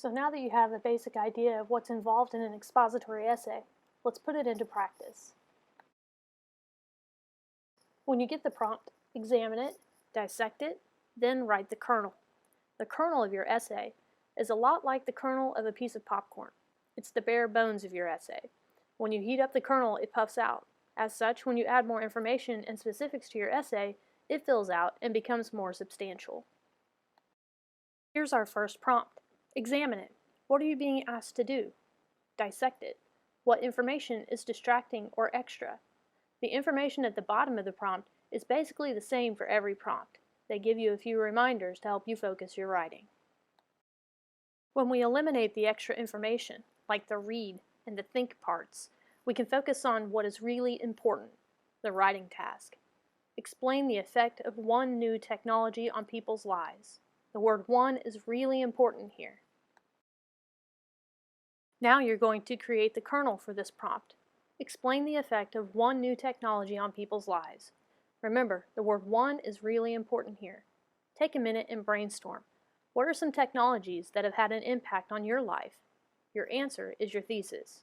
So now that you have a basic idea of what's involved in an expository essay, let's put it into practice. When you get the prompt, examine it, dissect it, then write the kernel. The kernel of your essay is a lot like the kernel of a piece of popcorn. It's the bare bones of your essay. When you heat up the kernel, it puffs out. As such, when you add more information and specifics to your essay, it fills out and becomes more substantial. Here's our first prompt. Examine it. What are you being asked to do? Dissect it. What information is distracting or extra? The information at the bottom of the prompt is basically the same for every prompt. They give you a few reminders to help you focus your writing. When we eliminate the extra information, like the read and the think parts, we can focus on what is really important, the writing task. Explain the effect of one new technology on people's lives. The word "one" is really important here. Now you're going to create the kernel for this prompt. Explain the effect of one new technology on people's lives. Remember, the word "one" is really important here. Take a minute and brainstorm. What are some technologies that have had an impact on your life? Your answer is your thesis.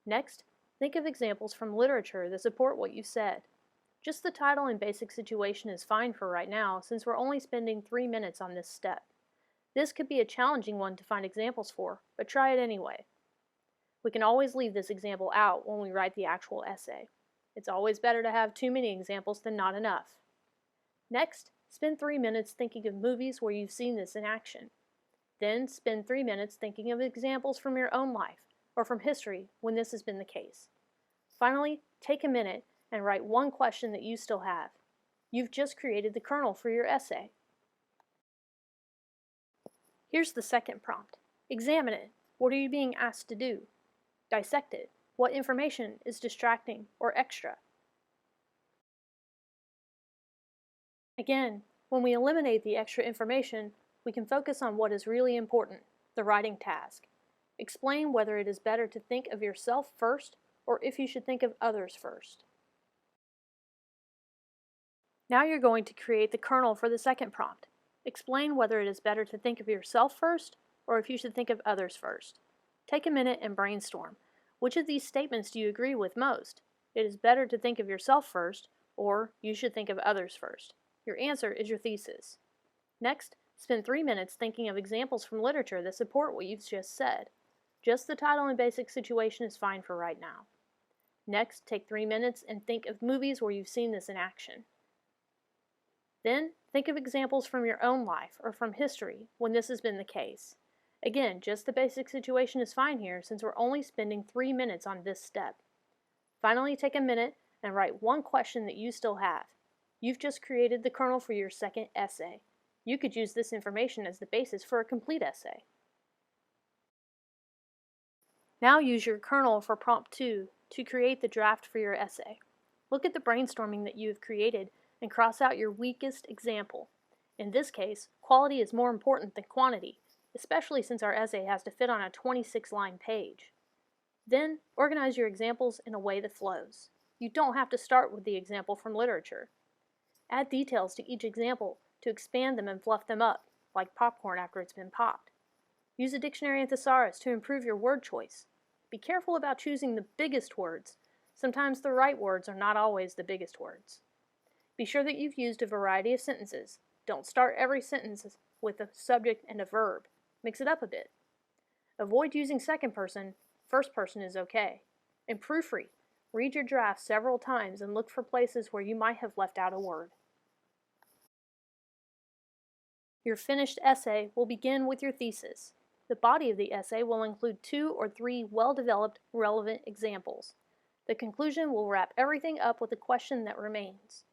Next, think of examples from literature that support what you said. Just the title and basic situation is fine for right now, since we're only spending 3 minutes on this step. This could be a challenging one to find examples for, but try it anyway. We can always leave this example out when we write the actual essay. It's always better to have too many examples than not enough. Next, spend 3 minutes thinking of movies where you've seen this in action. Then spend 3 minutes thinking of examples from your own life or from history when this has been the case. Finally, take a minute and write one question that you still have. You've just created the kernel for your essay. Here's the second prompt. Examine it. What are you being asked to do? Dissect it. What information is distracting or extra? Again, when we eliminate the extra information, we can focus on what is really important, the writing task. Explain whether it is better to think of yourself first or if you should think of others first. Now you're going to create the kernel for the second prompt. Explain whether it is better to think of yourself first or if you should think of others first. Take a minute and brainstorm. Which of these statements do you agree with most? It is better to think of yourself first, or you should think of others first. Your answer is your thesis. Next, spend 3 minutes thinking of examples from literature that support what you've just said. Just the title and basic situation is fine for right now. Next, take 3 minutes and think of movies where you've seen this in action. Then, think of examples from your own life or from history when this has been the case. Again, just the basic situation is fine here since we're only spending 3 minutes on this step. Finally, take a minute and write one question that you still have. You've just created the kernel for your second essay. You could use this information as the basis for a complete essay. Now use your kernel for prompt 2 to create the draft for your essay. Look at the brainstorming that you have created and cross out your weakest example. In this case, quality is more important than quantity, especially since our essay has to fit on a 26-line page. Then, organize your examples in a way that flows. You don't have to start with the example from literature. Add details to each example to expand them and fluff them up, like popcorn after it's been popped. Use a dictionary and thesaurus to improve your word choice. Be careful about choosing the biggest words. Sometimes the right words are not always the biggest words. Be sure that you've used a variety of sentences. Don't start every sentence with a subject and a verb. Mix it up a bit. Avoid using second person. First person is okay. And proofread. Read your draft several times and look for places where you might have left out a word. Your finished essay will begin with your thesis. The body of the essay will include 2 or 3 well-developed, relevant examples. The conclusion will wrap everything up with a question that remains.